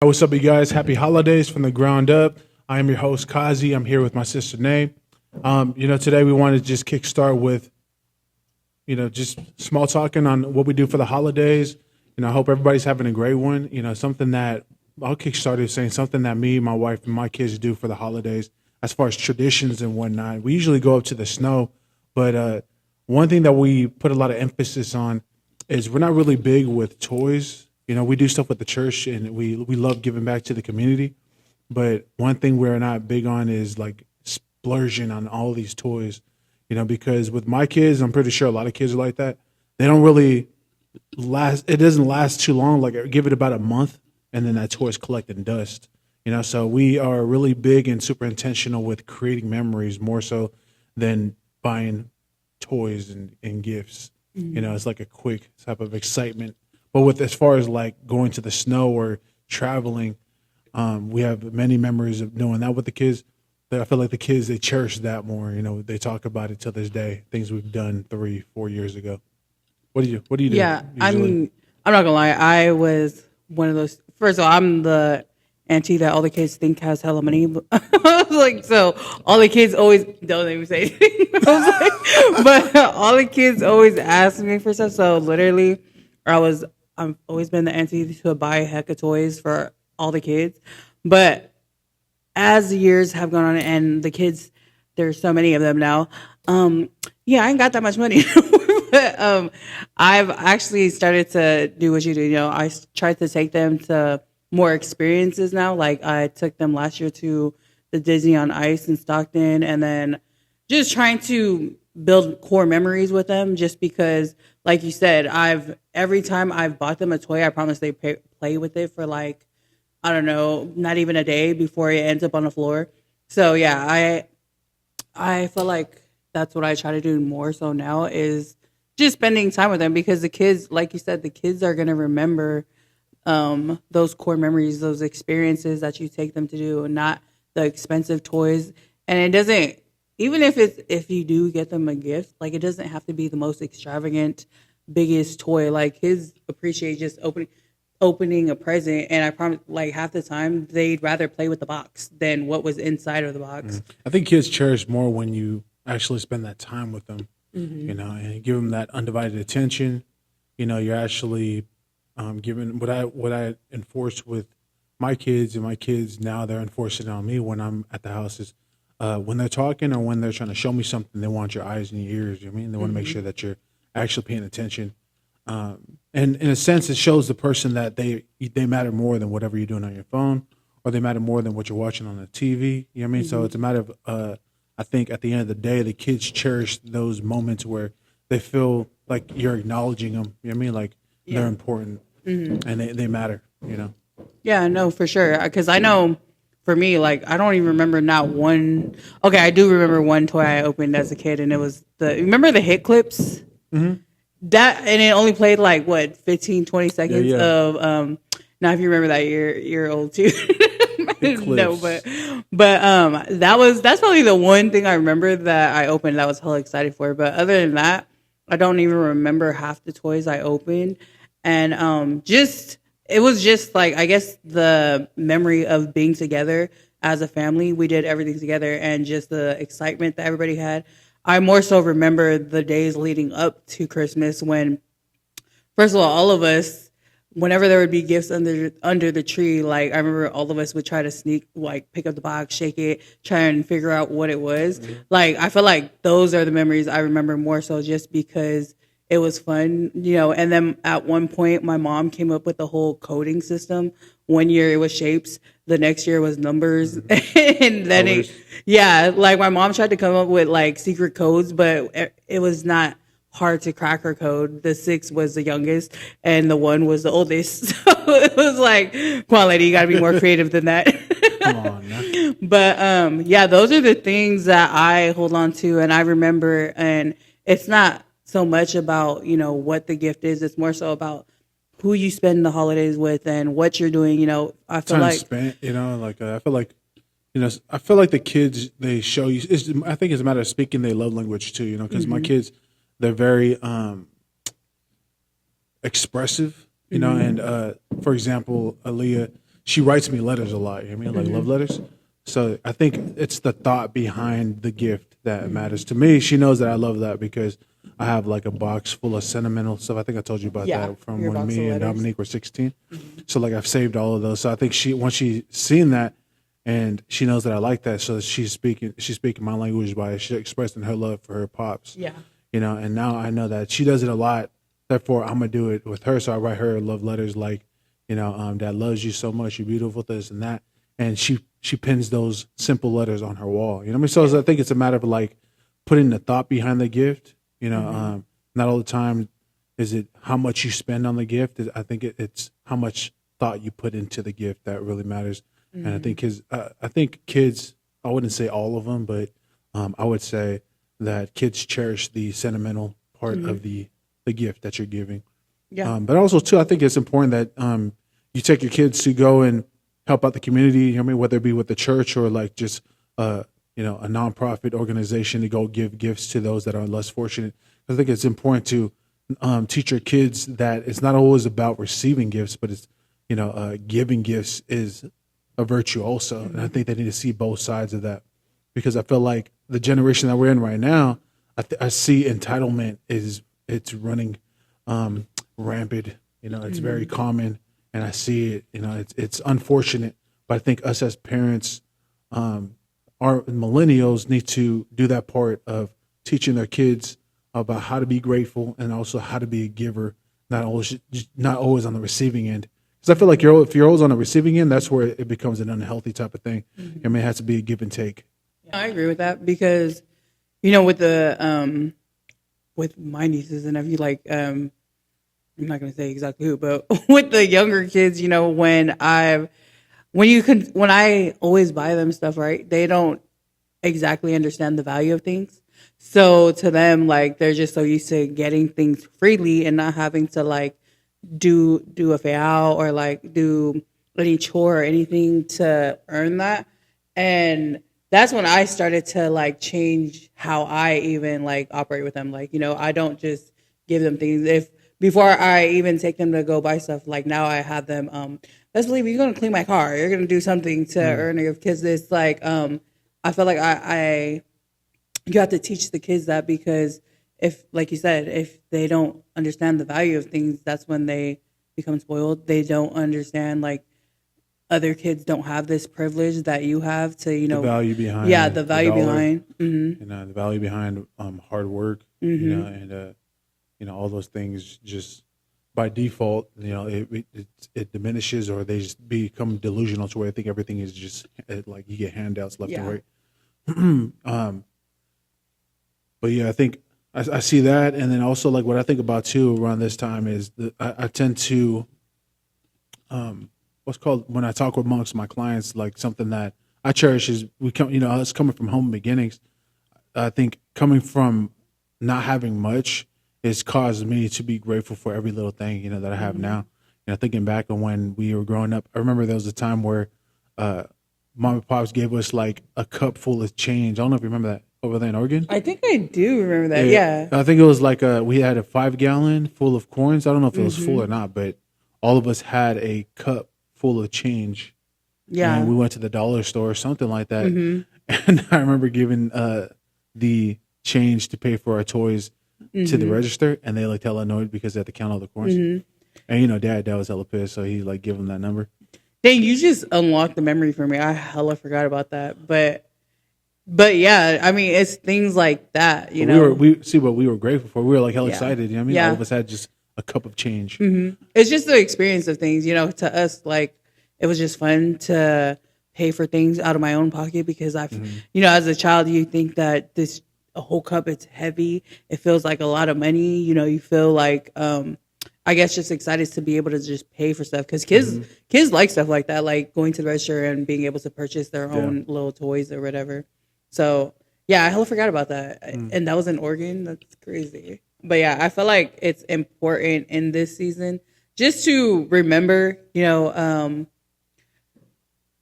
What's up, you guys? Happy holidays from the ground up. I am your host, Kazi. I'm here with my sister, Nay. Today we want to just kickstart with, just small talking on what we do for the holidays. I hope everybody's having a great one. Something that I'll kickstart is saying something that me, my wife, and my kids do for the holidays as far as traditions and whatnot. We usually go up to the snow, but one thing that we put a lot of emphasis on is we're not really big with toys. We do stuff with the church and we love giving back to the community. But one thing we're not big on is like splurging on all these toys, because with my kids, I'm pretty sure a lot of kids are like that. They don't really last, it doesn't last too long. Like I give it about a month and then that toy's collecting dust, So we are really big and super intentional with creating memories more so than buying toys and gifts. It's like a quick type of excitement. But with as far as like going to the snow or traveling, we have many memories of doing that with the kids. I feel like the kids, they cherish that more. They talk about it till this day. Things we've done 3-4 years ago. What do you do? Yeah, Usually? I'm not gonna lie. I was one of those. First of all, I'm the auntie that all the kids think has hella money. Like, so all the kids always don't even say anything. But all the kids always ask me for stuff. So literally, I've always been the auntie to buy a heck of toys for all the kids. But as the years have gone on and the kids, there's so many of them now. Yeah, I ain't got that much money. But I've actually started to do what you do. Tried to take them to more experiences now. Like I took them last year to the Disney on Ice in Stockton, and then just trying to build core memories with them. Just because, like you said, every time I've bought them a toy, I promise they play with it for like, I don't know, not even a day before it ends up on the floor. So yeah, I feel like that's what I try to do more so now is just spending time with them, because the kids, like you said, the kids are gonna remember those core memories, those experiences that you take them to do, and not the expensive toys. And it doesn't, even if you do get them a gift, like it doesn't have to be the most extravagant, biggest toy. Like kids appreciate just opening a present, and I promise, like half the time they'd rather play with the box than what was inside of the box. I think kids cherish more when you actually spend that time with them, and give them that undivided attention. You're actually giving what I enforce with my kids, and my kids now they're enforcing it on me when I'm at the house is when they're talking or when they're trying to show me something, they want your eyes and your ears. They want to make sure that you're actually paying attention. And in a sense, it shows the person that they matter more than whatever you're doing on your phone, or they matter more than what you're watching on the TV. So it's a matter of I think at the end of the day, the kids cherish those moments where they feel like you're acknowledging them. Like they're important and they matter. Yeah, no, for sure. Because I know for me, like, I don't even remember not one. Okay, I do remember one toy I opened as a kid, and it was remember the hit clips? That, and it only played like, what, 15, 20 seconds Yeah. of, now if you remember that, you're old too. No, that's probably the one thing I remember that I opened that I was hella excited for. But other than that, I don't even remember half the toys I opened. And it was just like, I guess the memory of being together as a family. We did everything together, and just the excitement that everybody had. I more so remember the days leading up to Christmas when, first of all of us, whenever there would be gifts under the tree, like I remember all of us would try to sneak, like pick up the box, shake it, try and figure out what it was. Like I feel like those are the memories I remember more so, just because it was fun, And then at one point, my mom came up with the whole coding system. One year it was shapes, the next year was numbers, and then like my mom tried to come up with like secret codes, but it was not hard to crack her code. The 6 was the youngest, and the 1 was the oldest. So it was like, quality, you got to be more creative than that. Come on, now. But yeah, those are the things that I hold on to, and I remember. And it's not so much about what the gift is; it's more so about who you spend the holidays with and what you're doing. I feel Time like spent. I feel like I feel like the kids, they show you. I think it's a matter of speaking their love language too. Because my kids, they're very expressive. And for example, Aaliyah, she writes me letters a lot. You know what I mean? Like love letters. So I think it's the thought behind the gift that matters to me. She knows that I love that because I have like a box full of sentimental stuff. I think I told you about Yeah, that from your when box me of and letters. Dominique were 16. So like I've saved all of those. So I think once she's seen that and she knows that I like that, so she's speaking my language by she expressing her love for her pops. Yeah. You know, and now I know that she does it a lot. Therefore, I'm gonna do it with her. So I write her love letters like, Dad loves you so much. You're beautiful, this and that. And she pins those simple letters on her wall. You know what I mean? So I think it's a matter of like putting the thought behind the gift. Not all the time is it how much you spend on the gift. I think it's how much thought you put into the gift that really matters. And I think kids, I wouldn't say all of them, but I would say that kids cherish the sentimental part of the gift that you're giving. Yeah. But also too, I think it's important that you take your kids to go and help out the community. You know what I mean? Whether it be with the church or like just a nonprofit organization to go give gifts to those that are less fortunate. I think it's important to teach your kids that it's not always about receiving gifts, but it's giving gifts is a virtue also. And I think they need to see both sides of that because I feel like the generation that we're in right now, I see entitlement it's running rampant. It's very common, and I see it. It's unfortunate, but I think us as parents, our millennials need to do that part of teaching their kids about how to be grateful and also how to be a giver, not always on the receiving end. Because I feel like if you're always on the receiving end, that's where it becomes an unhealthy type of thing. I mean, it has to be a give and take. I agree with that because, with the with my nieces and nephew, like I'm not gonna say exactly who, but with the younger kids, when I always buy them stuff, right? They don't exactly understand the value of things. So to them, like they're just so used to getting things freely and not having to like do a fail or like do any chore or anything to earn that. And that's when I started to like change how I even like operate with them. Like, I don't just give them things. If before I even take them to go buy stuff, like now I have them, let's believe you're going to clean my car. You're going to do something to earn it. Because it's like, I feel like you have to teach the kids that because if, like you said, if they don't understand the value of things, that's when they become spoiled. They don't understand like other kids don't have this privilege that you have to, The value behind the value dollar, behind. the value behind hard work, and all those things just by default, it diminishes or they just become delusional to where I think everything is just like you get handouts left and right. But yeah, I think I see that, and then also like what I think about too around this time is that I tend to, what's called when I talk amongst my clients, like something that I cherish is us coming from humble beginnings. I think coming from not having much has caused me to be grateful for every little thing that I have now. Thinking back on when we were growing up, I remember there was a time where mom and pops gave us like a cup full of change. I don't know if you remember that over there in Oregon. I think I do remember that. Yeah. I think it was like we had a 5-gallon full of coins. I don't know if it was full or not, but all of us had a cup full of change. Yeah. And we went to the dollar store or something like that. And I remember giving the change to pay for our toys to the register, and they like hella annoyed because they had to count all the coins. And dad was hella pissed, so he like give them that number. Dang, you just unlocked the memory for me. I hella forgot about that. But yeah, I mean, it's things like that, We see what we were grateful for. We were like hella excited. I mean, all of us had just a cup of change. It's just the experience of things, to us, like it was just fun to pay for things out of my own pocket because as a child, you think that a whole cup, it's heavy. It feels like a lot of money. You feel like, I guess just excited to be able to just pay for stuff because kids like stuff like that, like going to the register and being able to purchase their own little toys or whatever. So yeah, I hella forgot about that. And that was in Oregon. That's crazy. But yeah, I feel like it's important in this season just to remember,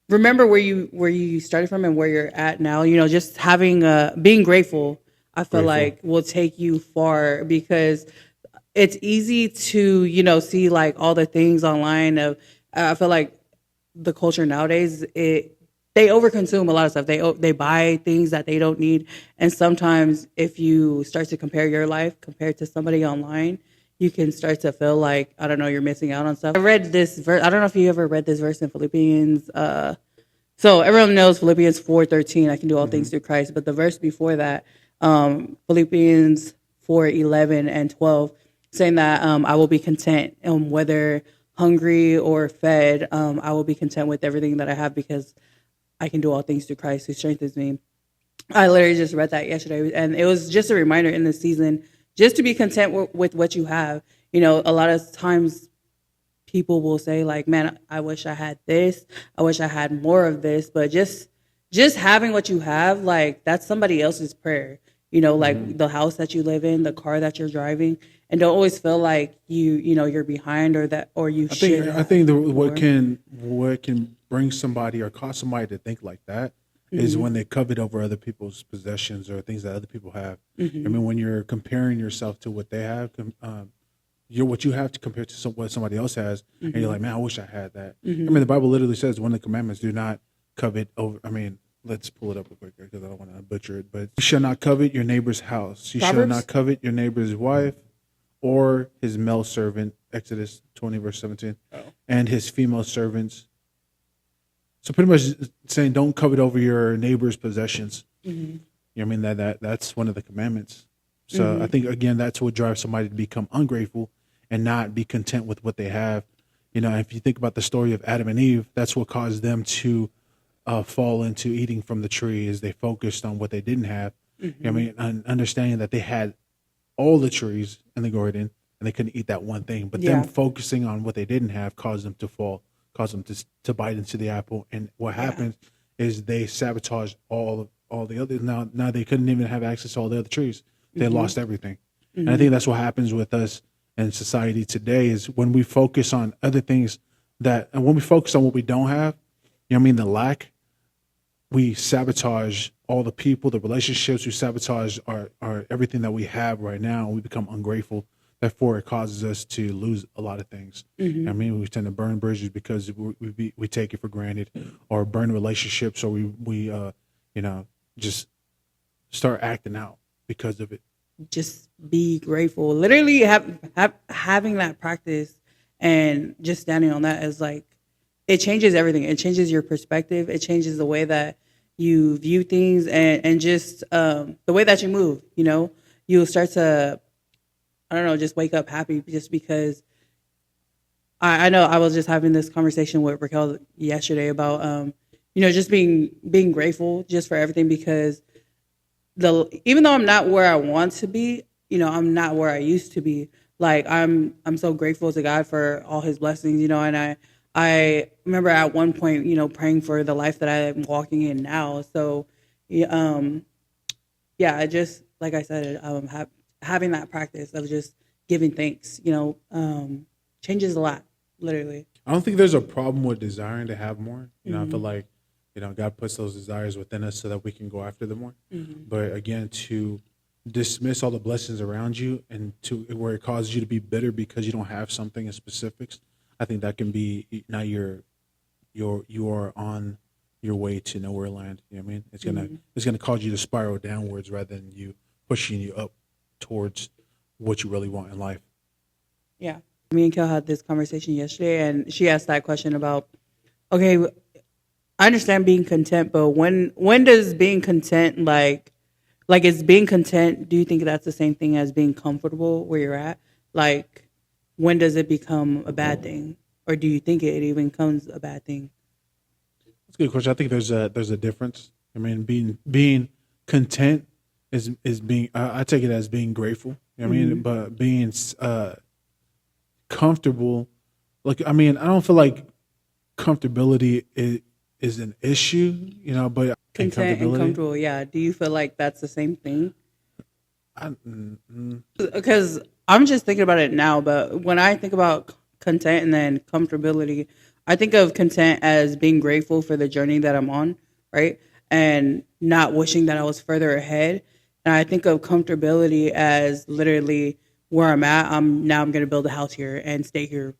remember where you started from and where you're at now. Just having being grateful. I feel like will take you far because it's easy to see like all the things online of. I feel like the culture nowadays, they overconsume a lot of stuff. They buy things that they don't need, and sometimes if you start to compare your life compared to somebody online, you can start to feel like, I don't know, you're missing out on stuff. I read this verse. I don't know if you ever read this verse in Philippians. So everyone knows Philippians 4:13. I can do all things through Christ. But the verse before that, Philippians 4:11 and 12, saying that I will be content, whether hungry or fed. I will be content with everything that I have because I can do all things through Christ who strengthens me. I literally just read that yesterday, and it was just a reminder in this season just to be content with what you have. You know, a lot of times people will say like, man, I wish I had this. I wish I had more of this. But just having what you have, like, that's somebody else's prayer. You know, like the house that you live in, the car that you're driving, and don't always feel like you're behind or you should. I think what can bring somebody or cause somebody to think like that is when they covet over other people's possessions or things that other people have. I mean, when you're comparing yourself to what they have, what you have to compare to what somebody else has, and you're like, man, I wish I had that. I mean, the Bible literally says one of the commandments: do not covet over. I mean, let's pull it up real quick because I don't want to butcher it. But you shall not covet your neighbor's house. You shall not covet your neighbor's wife or his male servant. Exodus 20 verse 17, and his female servants. So pretty much saying, don't covet over your neighbor's possessions. You know what I mean? That's one of the commandments. So I think, again, that's what drives somebody to become ungrateful and not be content with what they have. You know, if you think about the story of Adam and Eve, that's what caused them to fall into eating from the tree, is they focused on what they didn't have. You know what I mean? And understanding that they had all the trees in the garden and they couldn't eat that one thing. But them focusing on what they didn't have caused them to fall, caused them to bite into the apple. And what happens is they sabotaged all the others. Now they couldn't even have access to all the other trees. They lost everything. And I think that's what happens with us in society today, is when we focus on other things and when we focus on what we don't have, you know what I mean, the lack, we sabotage all the people, the relationships, we sabotage our everything that we have right now, and we become ungrateful. Therefore, it causes us to lose a lot of things. I mean, we tend to burn bridges because we take it for granted, or burn relationships, or we just start acting out because of it. Just be grateful. Literally having that practice and just standing on that is like, it changes everything. It changes your perspective. It changes the way that you view things and just the way that you move. You know, you'll start to, I don't know, just wake up happy just because I know I was just having this conversation with Raquel yesterday about, just being grateful just for everything, because even though I'm not where I want to be, I'm not where I used to be. Like I'm so grateful to God for all his blessings, and I remember at one point, praying for the life that I am walking in now. So, I just, like I said, having that practice of just giving thanks, changes a lot, literally. I don't think there's a problem with desiring to have more. I feel like, God puts those desires within us so that we can go after them more. But again, to dismiss all the blessings around you and to where it causes you to be bitter because you don't have something in specifics, I think that can be now you are on your way to nowhere land. You know what I mean? It's gonna cause you to spiral downwards rather than you pushing you up towards what you really want in life. Yeah. Me and Kel had this conversation yesterday, and she asked that question about, okay, I understand being content, but when does being content, like is being content, do you think that's the same thing as being comfortable where you're at? Like, when does it become a bad thing? Or do you think it even becomes a bad thing? That's a good question. I think there's a difference. I mean, being content is being, I take it as being grateful. You know what I mean? But being comfortable, I don't feel like comfortability is an issue, but content and comfortable, yeah. Do you feel like that's the same thing? Because I'm just thinking about it now, but when I think about content and then comfortability, I think of content as being grateful for the journey that I'm on, right? And not wishing that I was further ahead. And I think of comfortability as literally where I'm at. I'm going to build a house here and stay here,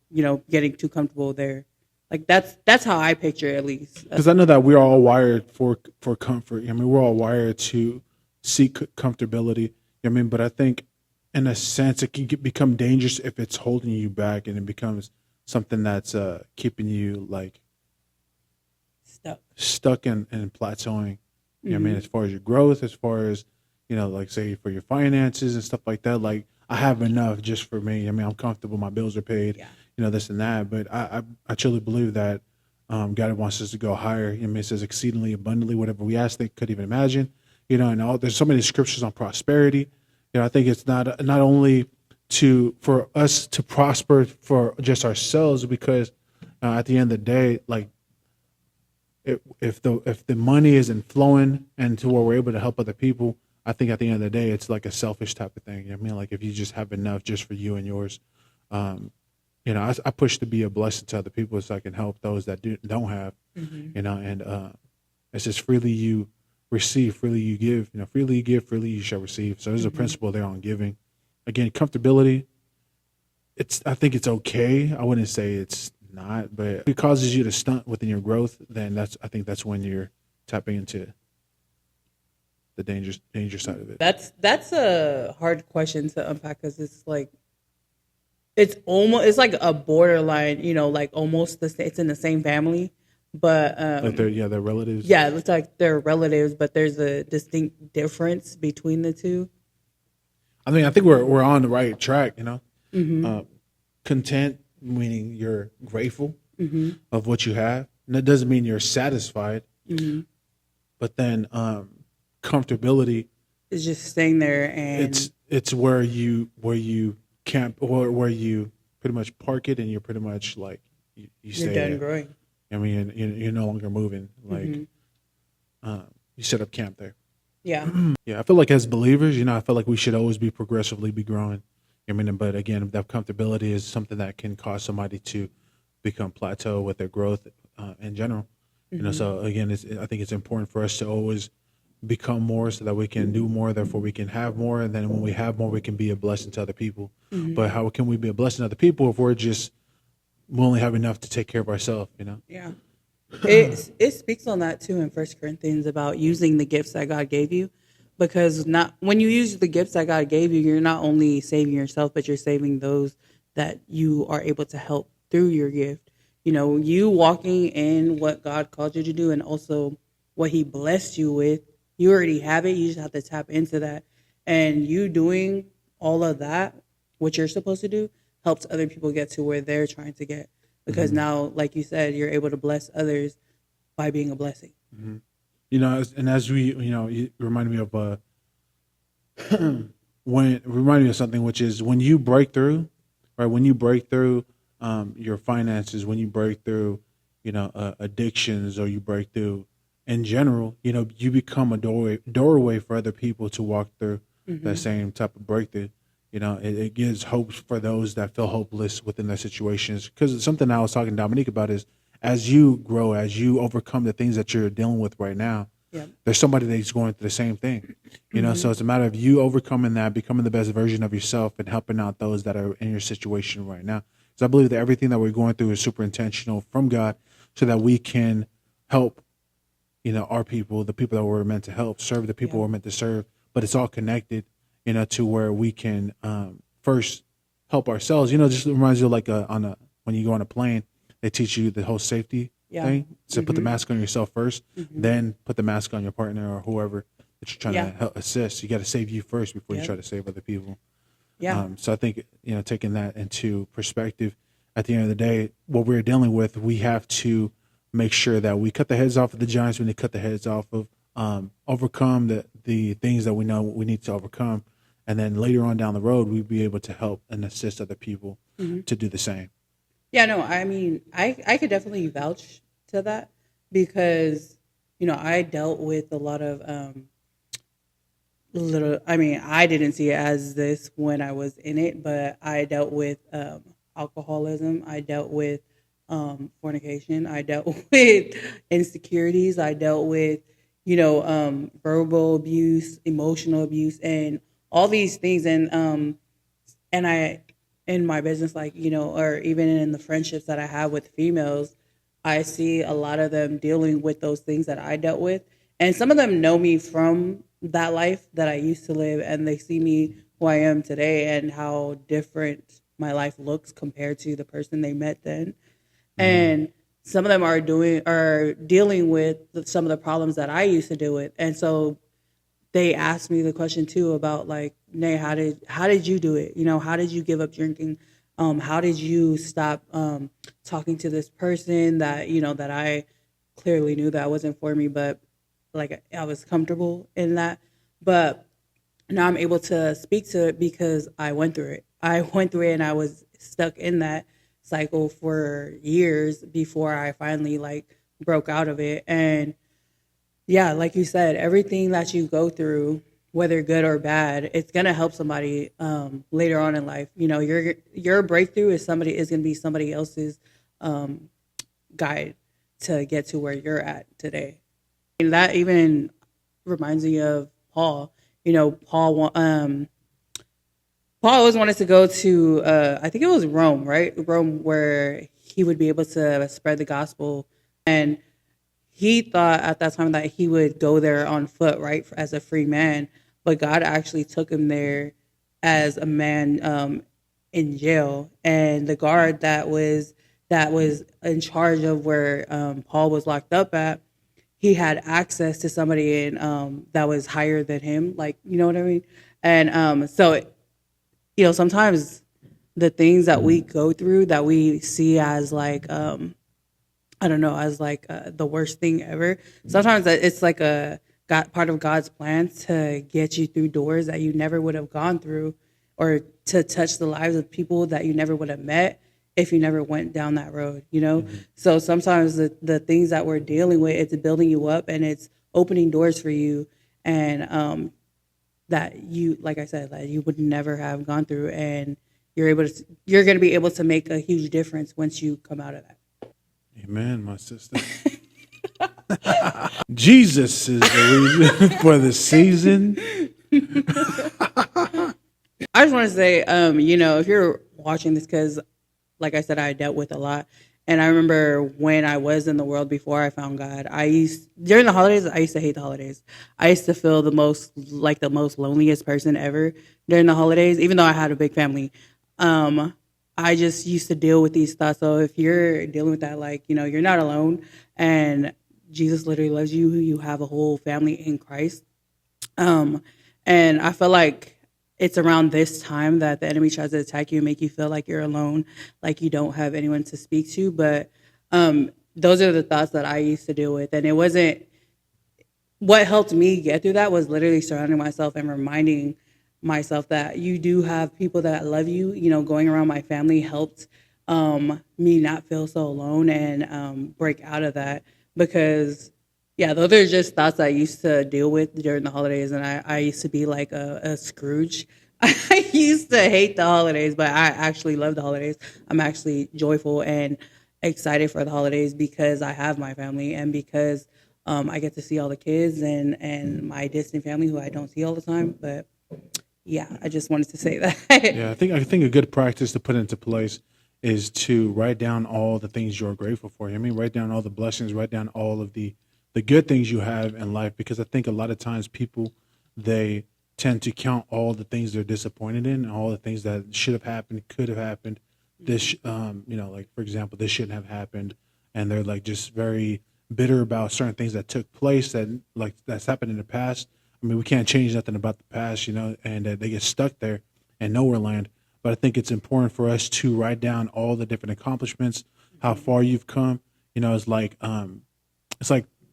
getting too comfortable there. Like that's how I picture it, at least. Because I know that we're all wired for comfort. I mean, we're all wired to seek comfortability. I mean, but I think in a sense it can become dangerous if it's holding you back and it becomes something that's keeping you like stuck and plateauing. You know what I mean, as far as your growth, as far as, like say for your finances and stuff like that. Like I have enough just for me. I mean, I'm comfortable. My bills are paid. Yeah. This and that. But I truly believe that God wants us to go higher. I mean, it says exceedingly abundantly, whatever we ask, they could even imagine. And there's so many scriptures on prosperity. I think it's not only for us to prosper for just ourselves, because at the end of the day, like if the money isn't flowing and to where we're able to help other people, I think at the end of the day, it's like a selfish type of thing. You know what I mean? Like if you just have enough just for you and yours, I push to be a blessing to other people so I can help those that don't have, and it's just freely you receive, freely you give, freely you give, freely you shall receive. So there's a principle there on giving. Again, comfortability, I think it's okay. I wouldn't say it's not, but if it causes you to stunt within your growth, then I think that's when you're tapping into the danger side of it. That's a hard question to unpack, because it's like a borderline, like almost it's in the same family, but like they're relatives. Yeah, it's like they're relatives, but there's a distinct difference between the two. I mean, I think we're on the right track. Content, meaning you're grateful of what you have, and that doesn't mean you're satisfied. But then comfortability is just staying there, and it's where you camp, or where you pretty much park it, and you're pretty much like you stay you're done there. growing. I mean, you're no longer moving. Like you set up camp there. Yeah. Yeah, I feel like as believers, I feel like we should always be progressively be growing. I mean, but again, that comfortability is something that can cause somebody to become plateau with their growth in general. So again, I think it's important for us to always become more so that we can do more, therefore we can have more, and then when we have more, we can be a blessing to other people. But how can we be a blessing to other people if we only have enough to take care of ourselves? Yeah. It speaks on that too in 1 Corinthians about using the gifts that God gave you, because when you use the gifts that God gave you, you're not only saving yourself, but you're saving those that you are able to help through your gift. You walking in what God called you to do, and also what He blessed you with, you already have it. You just have to tap into that, and you doing all of that, what you're supposed to do, helps other people get to where they're trying to get. Because now, like you said, you're able to bless others by being a blessing. And as we, you reminded me of reminded me of something, which is when you break through, right? When you break through your finances, when you break through, addictions, or you break through in general, you become a doorway for other people to walk through that same type of breakthrough. It gives hope for those that feel hopeless within their situations. Because something I was talking to Dominique about is, as you grow, as you overcome the things that you're dealing with right now, there's somebody that's going through the same thing. So it's a matter of you overcoming that, becoming the best version of yourself, and helping out those that are in your situation right now. So I believe that everything that we're going through is super intentional from God, so that we can help, our people, the people that we're meant to help, serve the people we're meant to serve. But it's all connected, to where we can first help ourselves. Just reminds you like when you go on a plane, they teach you the whole safety thing. So put the mask on yourself first, then put the mask on your partner or whoever that you're trying to help assist. You got to save you first before you try to save other people. Yeah. So I think, taking that into perspective, at the end of the day, what we're dealing with, we have to make sure that we cut the heads off of the giants. We need to cut the heads off of, overcome the things that we know we need to overcome. And then later on down the road, we'll be able to help and assist other people to do the same. Yeah, no, I mean, I could definitely vouch to that, because, I dealt with a lot of I didn't see it as this when I was in it, but I dealt with alcoholism. I dealt with fornication. I dealt with insecurities. I dealt with, verbal abuse, emotional abuse, and all these things. And I, in my business, or even in the friendships that I have with females, I see a lot of them dealing with those things that I dealt with. And some of them know me from that life that I used to live, and they see me who I am today and how different my life looks compared to the person they met then. And some of them are dealing with some of the problems that I used to deal with. And so they asked me the question too about like, Nay, how did you do it? You know, how did you give up drinking? How did you stop talking to this person that, you know, that I clearly knew that wasn't for me, but like I was comfortable in that. But now I'm able to speak to it because I went through it. I went through it and I was stuck in that cycle for years before I finally like broke out of it. And yeah, like you said, everything that you go through, whether good or bad, it's gonna help somebody later on in life. You know, your breakthrough is gonna be somebody else's guide to get to where you're at today. And that even reminds me of Paul. You know, Paul always wanted to go to, I think it was Rome, right? Rome, where he would be able to spread the gospel. And he thought at that time that he would go there on foot, right, as a free man. But God actually took him there as a man in jail. And the guard that was in charge of where Paul was locked up at, he had access to somebody that was higher than him, like, you know what I mean? And so, you know, sometimes the things that we go through that we see as like, I don't know, as like the worst thing ever. Sometimes it's like part of God's plan to get you through doors that you never would have gone through, or to touch the lives of people that you never would have met if you never went down that road, you know? Mm-hmm. So sometimes the things that we're dealing with, it's building you up and it's opening doors for you. And that you, like I said, that you would never have gone through, and you're going to be able to make a huge difference once you come out of that. Amen, my sister. Jesus is the reason for the season. I just want to say, you know, if you're watching this, because like I said, I dealt with a lot. And I remember when I was in the world before I found God, during the holidays, I used to hate the holidays. I used to feel the most loneliest person ever during the holidays, even though I had a big family. I just used to deal with these thoughts. So if you're dealing with that, like, you know, you're not alone, and Jesus literally loves you. You have a whole family in Christ. And I feel like it's around this time that the enemy tries to attack you and make you feel like you're alone, like you don't have anyone to speak to. But those are the thoughts that I used to deal with. And it wasn't, what helped me get through that was literally surrounding myself and reminding myself that you do have people that love you. You know, going around my family helped me not feel so alone and break out of that, because yeah, those are just thoughts I used to deal with during the holidays, and I used to be like a Scrooge. I used to hate the holidays, but I actually love the holidays. I'm actually joyful and excited for the holidays because I have my family, and because I get to see all the kids and my distant family who I don't see all the time. But yeah, I just wanted to say that. Yeah, I think a good practice to put into place is to write down all the things you're grateful for. I mean, write down all the blessings, write down all of the good things you have in life, because I think a lot of times people, they tend to count all the things they're disappointed in, and all the things that should have happened, could have happened. This, you know, like for example, this shouldn't have happened, and they're like just very bitter about certain things that took place that's happened in the past. I mean, we can't change nothing about the past, you know, and they get stuck there and nowhere land. But I think it's important for us to write down all the different accomplishments, how far you've come. You know, it's like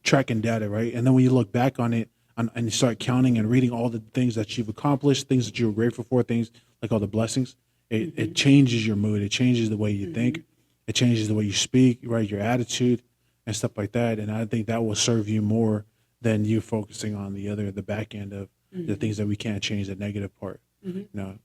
tracking data, right? And then when you look back on it and you start counting and reading all the things that you've accomplished, things that you're grateful for, things like all the blessings, it changes your mood. It changes the way you think. It changes the way you speak, right? Your attitude and stuff like that. And I think that will serve you more than you focusing on the back end of the things that we can't change, the negative part. You know?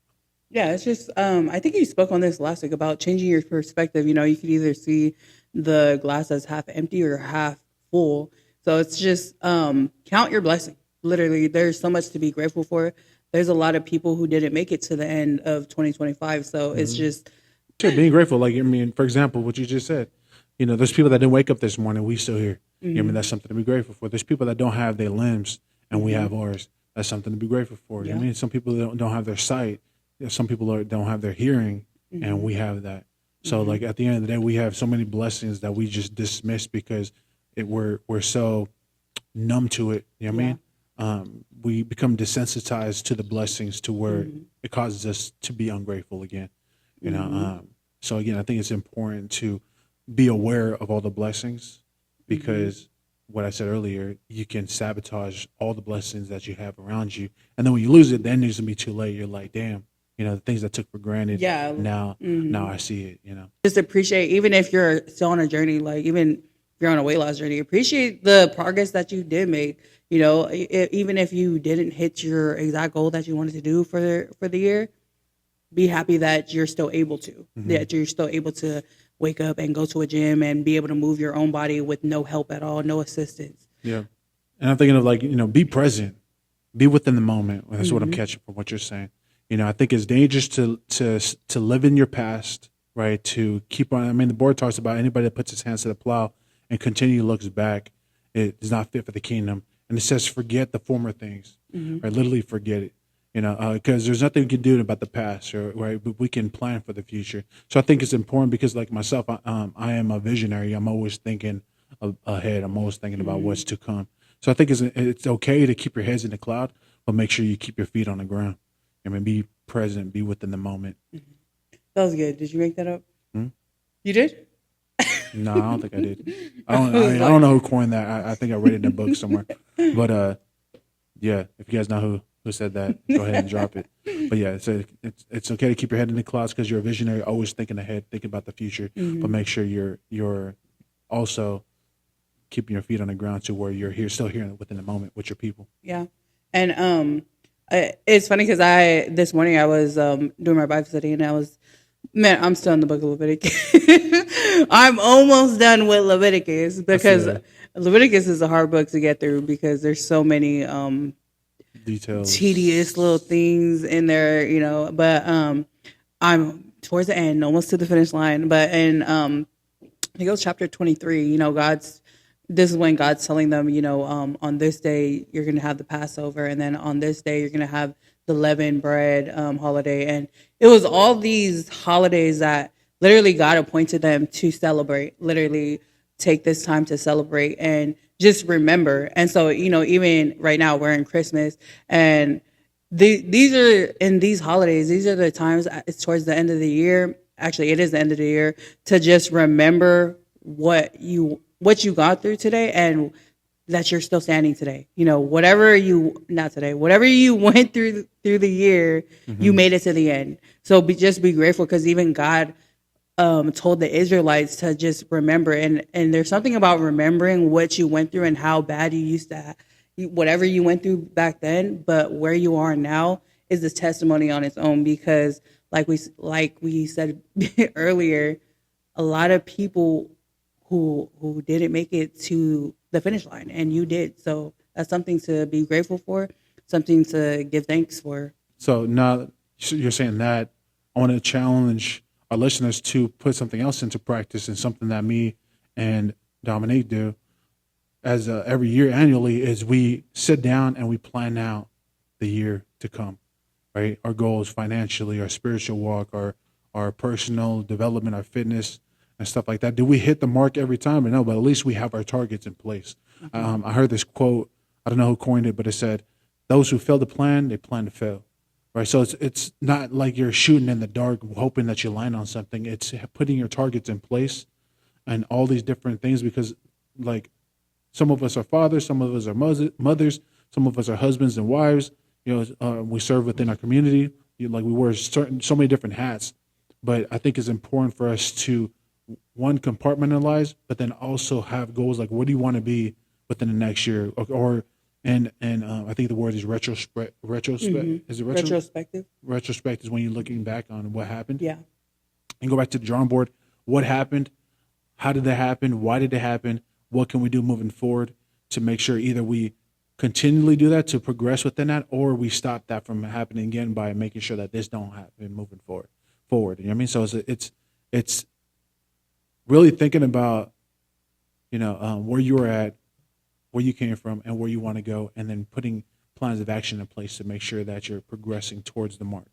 Yeah, it's just, I think you spoke on this last week about changing your perspective. You know, you could either see the glass as half empty or half full. So it's just count your blessing. Literally, there's so much to be grateful for. There's a lot of people who didn't make it to the end of 2025. So it's just being grateful. Like, I mean, for example, what you just said, there's people that didn't wake up this morning. We still here. You know what I mean? That's something to be grateful for. There's people that don't have their limbs, and we have ours. That's something to be grateful for. You know what I mean? Some people don't have their sight. Some people don't have their hearing, and we have that. So, like, at the end of the day, we have so many blessings that we just dismiss because we're so numb to it. You know what I mean? We become desensitized to the blessings to where it causes us to be ungrateful again. You know, so again, I think it's important to be aware of all the blessings because what I said earlier, you can sabotage all the blessings that you have around you, and then when you lose it, then it's gonna be too late. You're like, damn, the things I took for granted. Yeah. Now I see it. Just appreciate, even if you're still on a journey, like even if you're on a weight loss journey, appreciate the progress that you did make. Even if you didn't hit your exact goal that you wanted to do for the year, be happy that you're still able to, that you're still able to wake up and go to a gym and be able to move your own body with no help at all, no assistance. Yeah. And I'm thinking of like, be present, be within the moment. That's what I'm catching from what you're saying. I think it's dangerous to live in your past, right? To keep on. I mean, the board talks about anybody that puts his hands to the plow and continually looks back, it is not fit for the kingdom. And it says, forget the former things, right? Literally forget it, because there's nothing we can do about the past, right? But we can plan for the future. So I think it's important because, like myself, I am a visionary. I'm always thinking ahead. I'm always thinking about what's to come. So I think it's okay to keep your heads in the cloud, but make sure you keep your feet on the ground. I mean, be present, be within the moment. That was good. Did you make that up? You did? No, I don't think I did. I don't know who coined that. I think I read it in a book somewhere. But yeah, if you guys know who said that, go ahead and drop it. But yeah, it's okay to keep your head in the clouds because you're a visionary, always thinking ahead, thinking about the future. But make sure you're also keeping your feet on the ground to where you're still here within the moment with your people. Yeah, and it's funny because this morning I was doing my Bible study and I'm still in the book of Leviticus. I'm almost done with Leviticus because Leviticus is a hard book to get through because there's so many details, tedious little things in there, but I'm towards the end, almost to the finish line. But in I think it was chapter 23, this is when God's telling them, on this day you're going to have the Passover, and then on this day you're going to have the leavened bread holiday. And it was all these holidays that literally God appointed them to celebrate, literally take this time to celebrate and just remember. And so, even right now we're in Christmas, and these are in these holidays, these are the times, it's towards the end of the year. Actually, it is the end of the year, to just remember what you got through today and that you're still standing today. Whatever you went through the year, you made it to the end. So just be grateful, because even God told the Israelites to just remember. And there's something about remembering what you went through and how bad you used to whatever you went through back then, but where you are now is this testimony on its own, because like we said earlier, a lot of people who didn't make it to the finish line, and you did. So that's something to be grateful for, something to give thanks for. So now you're saying that, I want to challenge our listeners to put something else into practice, and something that me and Dominique do as every year annually is we sit down and we plan out the year to come, right? Our goals financially, our spiritual walk, our personal development, our fitness, and stuff like that. Do we hit the mark every time? No, but at least we have our targets in place. I heard this quote, I don't know who coined it, but it said, those who fail to plan, they plan to fail. Right? So it's not like you're shooting in the dark hoping that you land on something. It's putting your targets in place and all these different things, because like some of us are fathers, some of us are mothers, some of us are husbands and wives. We serve within our community. Like we wear so many different hats. But I think it's important for us to, one, compartmentalize, but then also have goals like, what do you want to be within the next year? And I think the word is retrospect. Is it retrospective? Retrospect is when you're looking back on what happened. Yeah. And go back to the drawing board. What happened? How did that happen? Why did it happen? What can we do moving forward to make sure either we continually do that to progress within that, or we stop that from happening again by making sure that this don't happen moving forward. You know what I mean? So it's really thinking about, where you were at, where you came from, and where you want to go, and then putting plans of action in place to make sure that you're progressing towards the mark.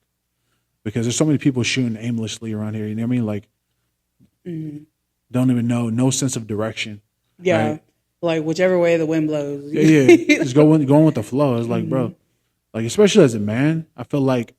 Because there's so many people shooting aimlessly around here. You know what I mean? Like, don't even know, no sense of direction. Yeah. Right? Like whichever way the wind blows. Yeah. Just going with the flow. It's like, bro, like, especially as a man, I feel like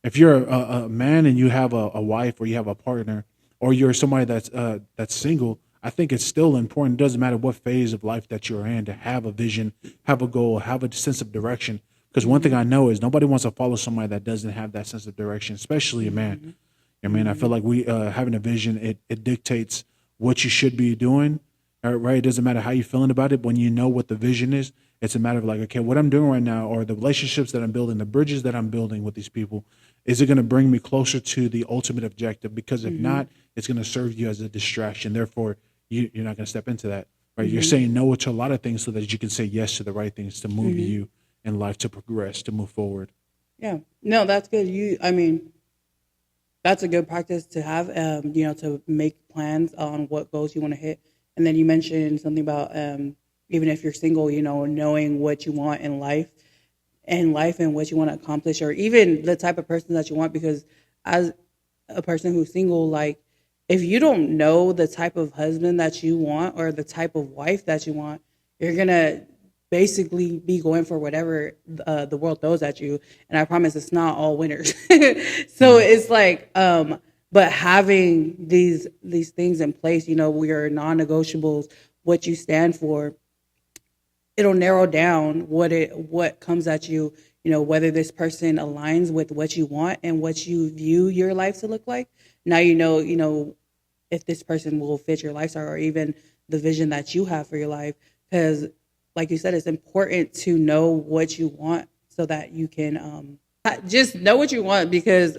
if you're a man and you have a wife or you have a partner or you're somebody that's single, I think it's still important. It doesn't matter what phase of life that you're in to have a vision, have a goal, have a sense of direction. Because one thing I know is nobody wants to follow somebody that doesn't have that sense of direction, especially a man. I mean, I feel like we having a vision, it dictates what you should be doing, right? It doesn't matter how you're feeling about it. When you know what the vision is, it's a matter of like, okay, what I'm doing right now, or the relationships that I'm building, the bridges that I'm building with these people, is it going to bring me closer to the ultimate objective? Because if not, it's going to serve you as a distraction. Therefore, you're not going to step into that, right? You're saying no to a lot of things so that you can say yes to the right things to move you in life, to progress, to move forward. Yeah. No, that's good. That's a good practice to have, to make plans on what goals you want to hit. And then you mentioned something about even if you're single, knowing what you want in life and what you want to accomplish, or even the type of person that you want. Because as a person who's single, like, if you don't know the type of husband that you want or the type of wife that you want, you're going to basically be going for whatever the world throws at you. And I promise it's not all winners. So it's like, but having these things in place, your non-negotiables, what you stand for, it'll narrow down what comes at you, whether this person aligns with what you want and what you view your life to look like. Now if this person will fit your lifestyle or even the vision that you have for your life. Because like you said, it's important to know what you want so that you can just know what you want. Because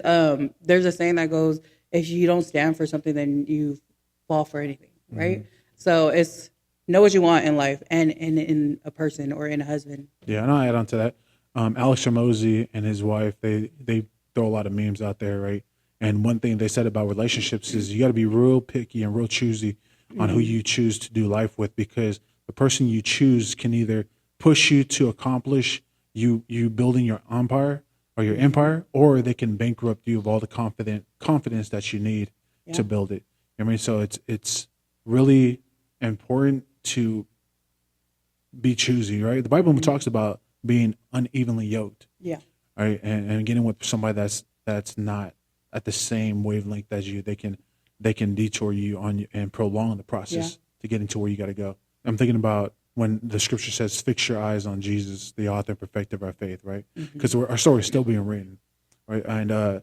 there's a saying that goes, if you don't stand for something, then you fall for anything, right? So it's know what you want in life and in a person or in a husband. Yeah, and I'll add on to that. Alex Hormozy and his wife, they throw a lot of memes out there, right? And one thing they said about relationships is you got to be real picky and real choosy on who you choose to do life with, because the person you choose can either push you to accomplish you building your empire, or they can bankrupt you of all the confidence that you need to build it. I mean, so it's really important to be choosy, right? The Bible talks about being unevenly yoked. Yeah. Right. And getting with somebody that's not at the same wavelength as you. They can detour you and prolong the process to getting to where you got to go. I'm thinking about when the scripture says, fix your eyes on Jesus, the author and perfecter of our faith, right? Because our story is still being written, right? And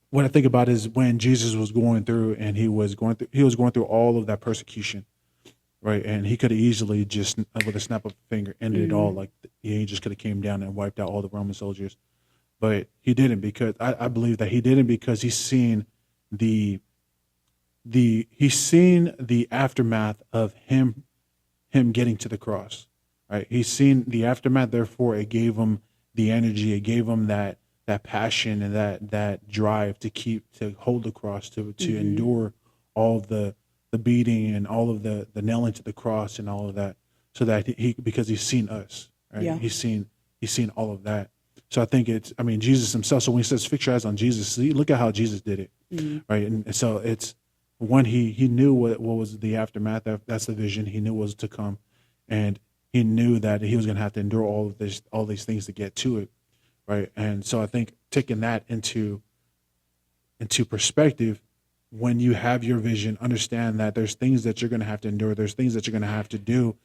what I think about is when Jesus was going through, and he was going through all of that persecution, right? And he could have easily just, with a snap of a finger, ended it all. Like, he just could have came down and wiped out all the Roman soldiers. But he didn't, because I believe that he didn't, because he's seen the aftermath of him getting to the cross, right? He's seen the aftermath. Therefore, it gave him the energy. It gave him that passion and that drive to hold the cross, to endure all of the beating and all of the nailing to the cross and all of that, so that because he's seen us, right? Yeah. He's seen all of that. So I think Jesus himself. So when he says fix your eyes on Jesus, look at how Jesus did it, right? And so it's one, he knew what was the aftermath. That's the vision. He knew what was to come, and he knew that he was going to have to endure all these things to get to it, right? And so I think taking that into perspective, when you have your vision, understand that there's things that you're going to have to endure. There's things that you're going to have to do.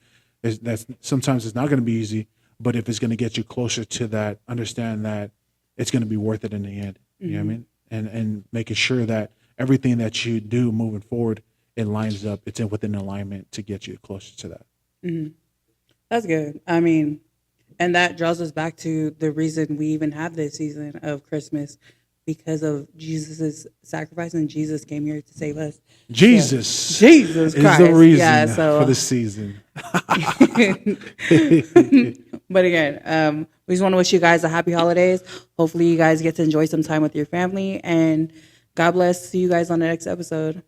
That's sometimes it's not going to be easy. But if it's going to get you closer to that, understand that it's going to be worth it in the end. You know what I mean? And making sure that everything that you do moving forward, it lines up. It's within alignment to get you closer to that. That's good. I mean, and that draws us back to the reason we even have this season of Christmas, because of Jesus' sacrifice, and Jesus came here to save us. Jesus Christ is the reason for the season. But again, we just want to wish you guys a happy holidays. Hopefully you guys get to enjoy some time with your family, and God bless. See you guys on the next episode.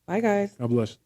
Bye, guys. God bless.